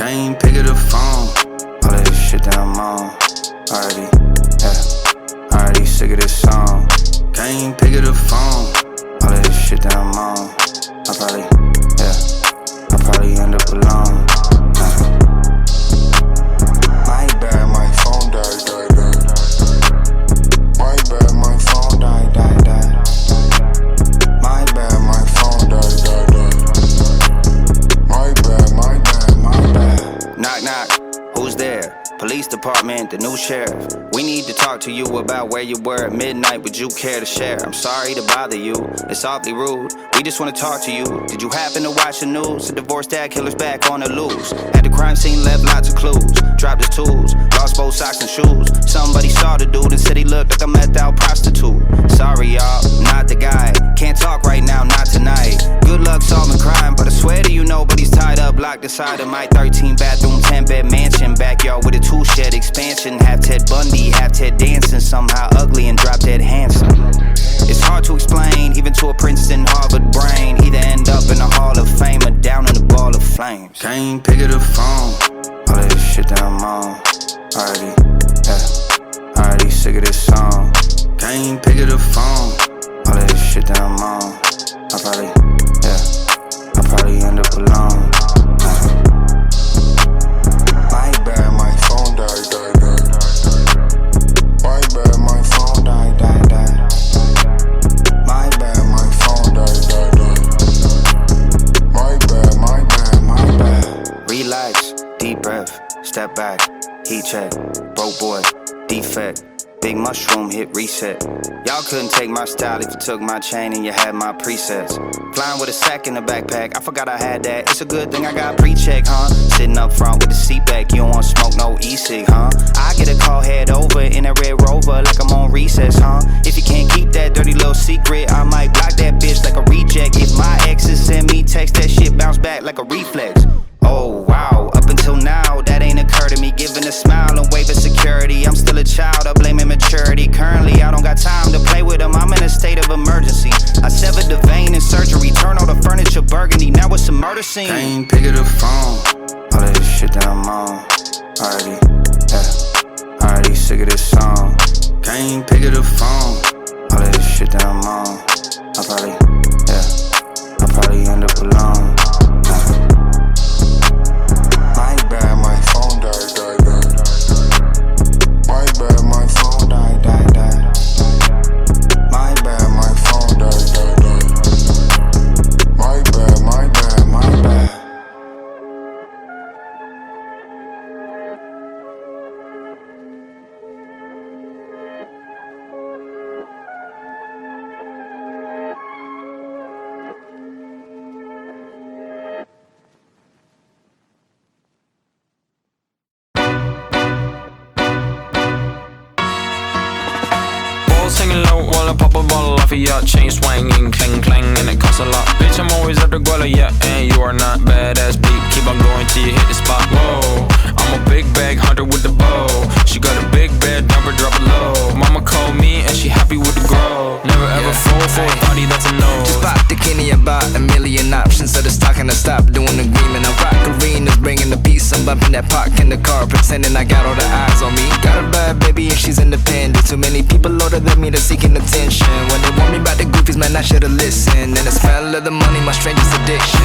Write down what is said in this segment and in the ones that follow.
Can't even pick up the phone. All of this shit that I'm on. Already sick of this song. Can't even pick up the phone. All of this shit that I'm on. I'll probably end up alone. My bad, my phone died. My bad, my phone died. My bad, my phone died. My bad. Knock, knock. Who's there? Police department, the new sheriff. We need to talk to you about where you were at midnight. Would you care to share? I'm sorry to bother you, it's awfully rude. We just want to talk to you. Did you happen to watch the news? The divorced dad killer's back on the loose. At the crime scene, left lots of clues. Dropped his tools, lost both socks and shoes. Somebody saw the dude and said he looked like a methed out prostitute. Sorry y'all, not the guy. Can't talk right now, not tonight. Good luck solving crime, but I swear to you nobody's tied up, locked inside of my 13 bathroom, 10 bed mansion. Backyard with a 2-shed expansion. Half Ted Bundy, half Ted dancing. Somehow ugly and drop dead handsome. It's hard to explain, even to a Princeton, Harvard brain. Either end up in the Hall of Fame or down in a ball of flames. Can't even pick up the phone. All of this shit that I'm on. Already sick of this song. Can't even pick up the phone. All of this shit that I'm on. I'll probably end up alone. My bad, my phone died. My bad, my phone died. My bad, my phone died. My bad. Relax, deep breath, step back, heat check, broke boy, defect. Big mushroom hit reset. Y'all couldn't take my style if you took my chain and you had my presets. Flying with a sack in the backpack, I forgot I had that. It's a good thing I got pre-check, huh? Sitting up front with the seat back, you don't want smoke, no e-cig, huh? I get a call head over in a Red Rover like I'm on recess, huh? If you can't keep that dirty little secret, I might block that bitch like a reject. If my exes send me text, that shit bounce back like a reflex. Oh wow, up until now, that ain't occurred to me. Giving a smile and waving security. I'm still a child, I blame immaturity. Currently, I don't got time to play with them. I'm in a state of emergency. I severed the vein in surgery, turn all the furniture burgundy. Now it's a murder scene. Can't even pick up the phone. All of this shit that I'm on. Already sick of this song. Can't even pick up the phone. All of this shit that I'm on. I'll probably end up alone. My bad, my phone died. My bad, my phone died. My bad, my phone died. My bad, my bad, my bad. Singing low while I pop a bottle off of ya. Chain swinging, clang clang, and it costs a lot. Bitch, I'm always at the guala, yeah, and you are not badass beat. Keep on going till you hit the spot. Whoa, I'm a big bag hunter with the bow. She got a big bed, number drop it low. Mama called me and she happy with the grow. Never ever fall for a party that's a no. Just pop the Kenny about a million options. So it's talking to stop doing agreement. I rock arenas, bringing the peace. I'm bumping that park in the car, pretending I got all the eyes on me. Got a bad baby and she's independent. Too many people older than me that's seeking attention. When they want me about the goofies, man, I should've listened. And the smell of the money, my strangest addiction.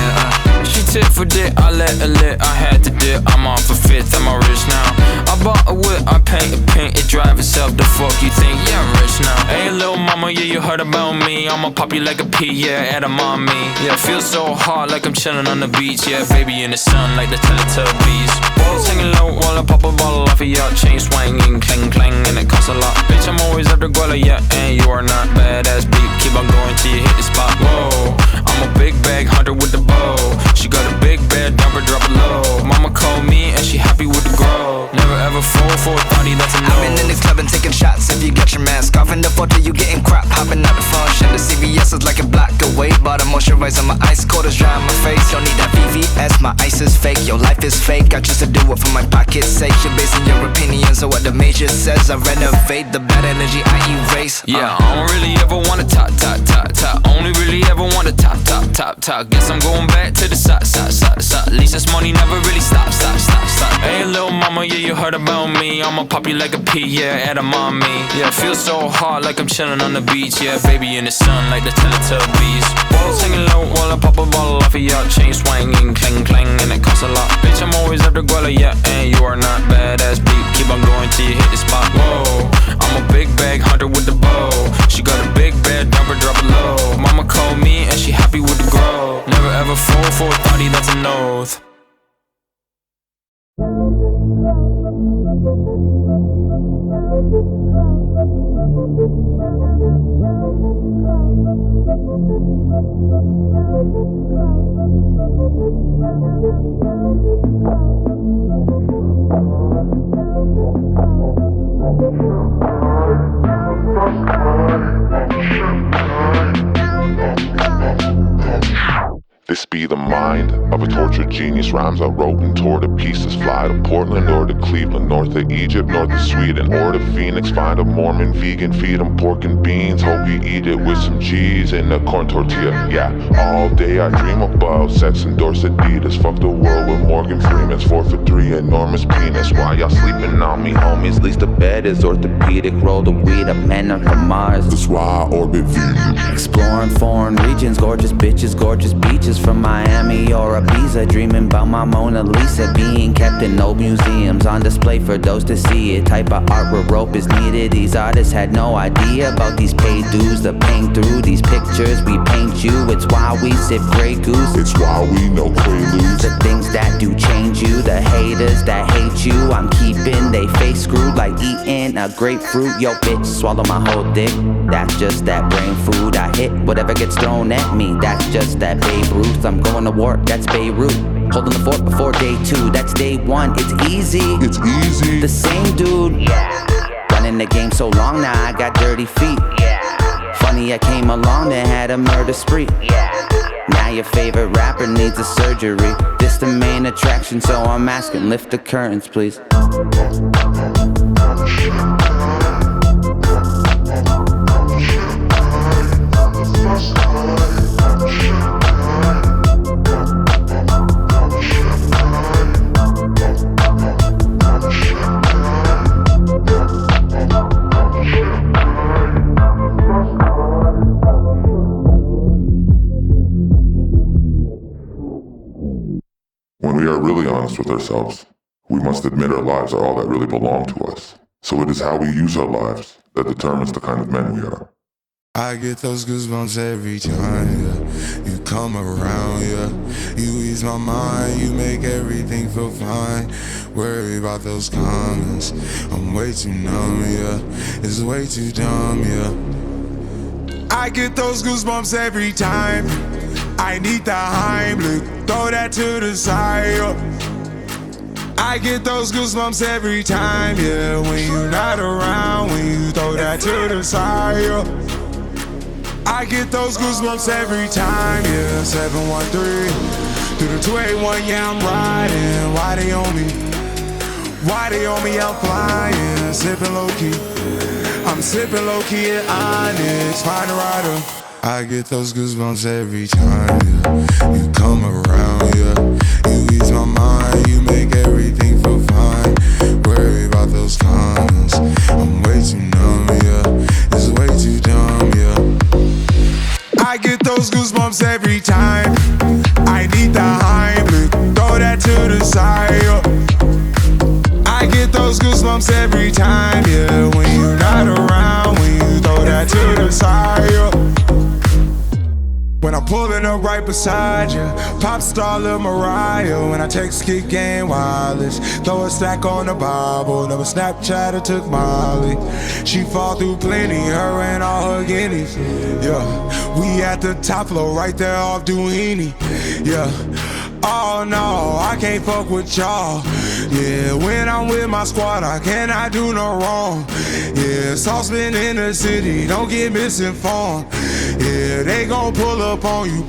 She tit for dick, I let her lit. I had to dip, I'm on for fifth, I'm all rich now. I bought a whip, I paint a paint, it drive itself. The fuck you think? Yeah, I'm rich now. Hey, little mama, yeah, you heard about me. I'ma pop you like a pea, yeah, at a mommy. Yeah, feel so hot like I'm chilling on the beach. Yeah, baby in the sun like the Teletubbies. Balls hanging low while I pop a bottle off of ya. Chain swinging, clang clang, and it costs a lot. Bitch, I'm always at the guala, yeah, and you are not badass beat. Keep on going till you hit the spot. Whoa, I'm a big bag hunter with the bow. She got a big bed, number drop it low. Mama called me and she happy with the grow. Never ever fall for a party that's a no. I've been in the club and taking shots. If you got your mask off in the photo, you getting crap. Hopping out the function. The CVS is like a block away, but bought a moisturizer, my ice cold is dry on my face. Don't need that VVS, my ice is fake. Your life is fake, I choose to do it for my pocket's sake. You're basing your opinions on what the major says. I renovate the bad energy I erase. Yeah, I don't really ever wanna top. Only really ever wanna top. Guess I'm going back to the side. At least this money never really stops. Hey, little mama, yeah, you heard about me. I'ma pop you like a pea, yeah, at a mommy. Yeah, it feels so hard like I'm chilling on the beach. Yeah, baby in the sun like the Teletubbies. Balls hanging low while I pop a bottle off of your chain swinging, clang clang, and it costs a lot. Bitch, I'm always after Guala, yeah, and you are not badass beat. Keep on going till you hit the spot. Whoa, I'm a big bag hunter with the bow. She got a big bed, number drop it low. Mama called me and she happy with the grow. Never ever fall for a thotty, that's an oath. This be the mind of a tortured genius. Rhymes I wrote and tore to pieces. Fly to Portland or to Cleveland, north of Egypt, north of Sweden, or to Phoenix. Find a Mormon vegan, feed him pork and beans. Hope you eat it with some cheese and a corn tortilla. Yeah, all day I dream about sex, endorse Adidas. Fuck the world with Morgan Freeman's 4 for 3 enormous penis. Why y'all sleeping on me, homies? At least the bed is orthopedic. Roll the weed up, men are from Mars. That's why I orbit Venus. Exploring foreign regions, gorgeous bitches, gorgeous beaches. From Miami or Ibiza, dreaming about my Mona Lisa being kept in old museums, on display for those to see it. Type of art where rope is needed. These artists had no idea about these paid dues to paint through these pictures. We paint you, it's why we sip Grey Goose. It's why we know Quaaludes. The things that do change you, the haters that hate you, I'm keeping they face screwed like eating a grapefruit. Yo bitch, swallow my whole dick. That's just that brain food. I hit whatever gets thrown at me. That's just that Babe Ruth. I'm going to war, that's Beirut. Holding the fort before day 2, that's day 1. It's easy. It's easy. The same dude. Running the game so long now I got dirty feet. Funny I came along and had a murder spree. Now your favorite rapper needs a surgery. This the main attraction, so I'm asking, lift the curtains please. When we are really honest with ourselves, we must admit our lives are all that really belong to us. So it is how we use our lives that determines the kind of men we are. I get those goosebumps every time, yeah. You come around, yeah. You ease my mind, you make everything feel fine. Worry about those comments, I'm way too numb, yeah. It's way too dumb, yeah. I get those goosebumps every time. I need the Heimlich, throw that to the side, yeah. I get those goosebumps every time, yeah. When you're not around, when you throw that to the side, yeah. I get those goosebumps every time, yeah. 713 through the 281, yeah, I'm riding. Why they on me? Why they on me? I'm flying, sipping low key. I'm sipping low key at Onyx, find a rider. I get those goosebumps every time, yeah. You come around, yeah. You ease my mind, you make everything feel fine. Worry about those comments, I'm way too numb, yeah. It's way too dumb, yeah. I get those goosebumps every time. I need the Heimlich, throw that to the side, yeah. I get those goosebumps every time, yeah. When you're not around, when you throw that to the side, yeah. When I'm pulling up right beside you, pop star Lil Mariah. When I text kick game wireless, throw a stack on the Bible. Never Snapchat or took Molly. She fall through plenty, her and all her guineas. Yeah, we at the top floor, right there off Duini. Yeah. Oh no, I can't fuck with y'all. Yeah, when I'm with my squad, I cannot do no wrong. Yeah, saucepan in the city, don't get misinformed. Yeah, they gon' pull up on you.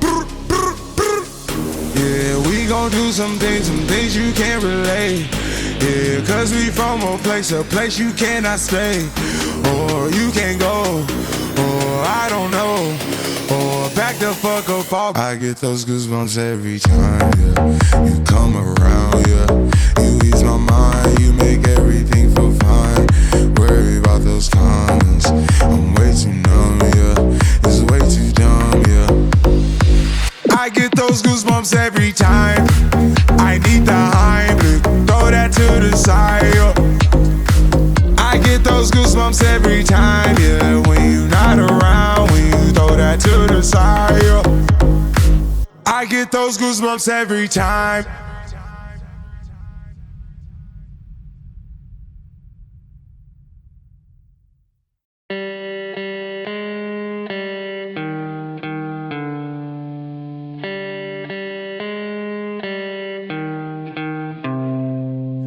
Yeah, we gon' do some things you can't relate. Yeah, cause we from a place you cannot stay. Or you can't go, or I don't know. Or back the fuck up off. I get those goosebumps every time, yeah. You come around, yeah. You ease my mind, you make everything feel fine. Worry about those comments, I'm way too numb, yeah. It's way too dumb, yeah. I get those goosebumps every time. I need the Heimlich, throw that to the side, yeah. I get those goosebumps every time, yeah. When you're not around, when you throw that to the side, yeah. I get those goosebumps every time.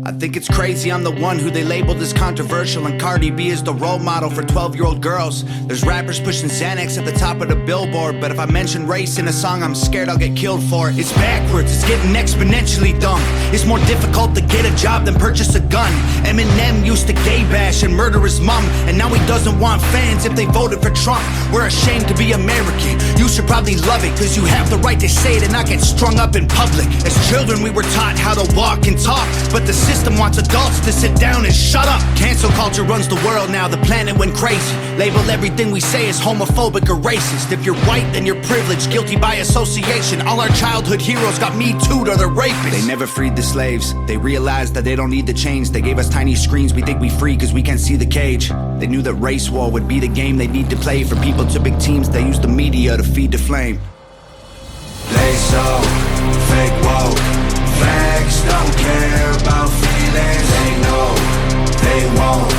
I think it's crazy I'm the one who they labeled as controversial, and Cardi B is the role model for 12-year-old girls. There's rappers pushing Xanax at the top of the billboard, but if I mention race in a song, I'm scared I'll get killed for it. It's backwards, it's getting exponentially dumb. It's more difficult to get a job than purchase a gun. Eminem used to gay bash and murder his mom, and now he doesn't want fans if they voted for Trump. We're ashamed to be American. You should probably love it, cause you have the right to say it and not get strung up in public. As children we were taught how to walk and talk, but the system wants adults to sit down and shut up. Cancel culture runs the world now, the planet went crazy. Label everything we say as homophobic or racist. If you're white, then you're privileged, guilty by association. All our childhood heroes got Me Too'd or they're rapists. They never freed the slaves. They realized that they don't need the chains. They gave us tiny screens, we think we free cause we can't see the cage. They knew that race war would be the game they need to play. For people to big teams, they use the media to feed the flame. They so fake woke. Facts don't care about feelings. They know they won't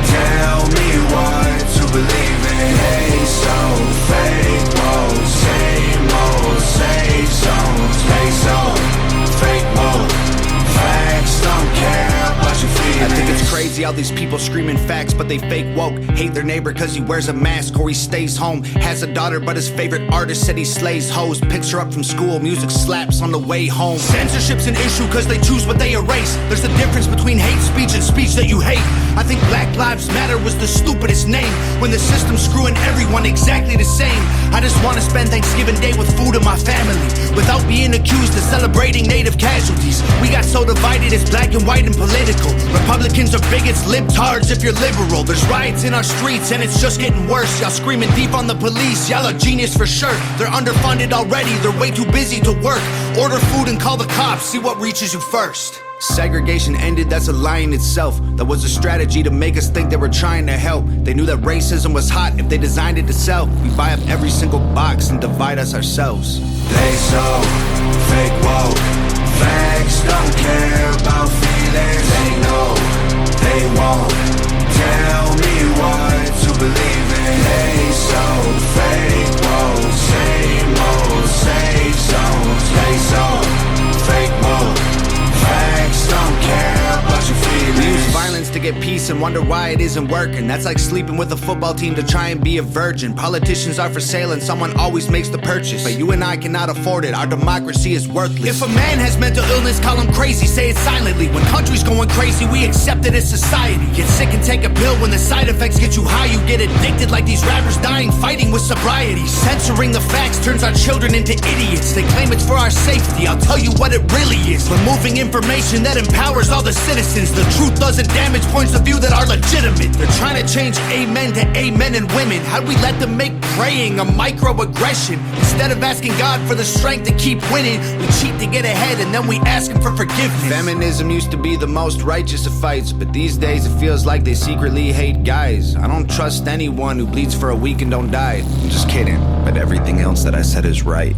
tell me what to believe in. They so fake woke. Same old safe zones. They so fake woke. Facts don't care about your feelings. I think it's crazy how these people screaming facts, but they fake woke. Hate their neighbor cause he wears a mask or he stays home. Has a daughter but his favorite artist said he slays hoes. Picks her up from school, music slaps on the way home. Censorship's an issue cause they choose what they erase. There's a difference between hate speech and speech that you hate. I think Black Lives Matter was the stupidest name, when the system's screwing everyone exactly the same. I just wanna spend Thanksgiving Day with food and my family, without being accused of celebrating native casualties. We got so divided it's black and white and political. Republicans are bigots, libtards if you're liberal. There's riots in our streets and it's just getting worse. Y'all screaming deep on the police, y'all are genius for sure. They're underfunded already, they're way too busy to work. Order food and call the cops, see what reaches you first. Segregation ended, that's a lie in itself. That was a strategy to make us think they were trying to help. They knew that racism was hot if they designed it to sell. We buy up every single box and divide us ourselves. They so fake woke. Facts don't care about feelings. They know they won't tell me what to believe in. They so fake woke. Same old safe zones. They so fake woke. Facts don't care about your feelings. We use violence to get peace and wonder why it isn't working. That's like sleeping with a football team to try and be a virgin. Politicians are for sale and someone always makes the purchase, but you and I cannot afford it, our democracy is worthless. If a man has mental illness, call him crazy, say it silently. When country's going crazy, we accept it as society. Get sick and take a pill, when the side effects get you high, you get addicted like these rappers dying fighting with sobriety. Censoring the facts turns our children into idiots. They claim it's for our safety, I'll tell you what it really is. Removing information that empowers all the citizens. The truth doesn't damage points of view that are legitimate. They're trying to change amen to amen and women. How'd we let them make praying a microaggression? Instead of asking God for the strength to keep winning, we cheat to get ahead and then we ask him for forgiveness. Feminism used to be the most righteous of fights, but these days it feels like they secretly hate guys. I don't trust anyone who bleeds for a week and don't die. I'm just kidding, but everything else that I said is right.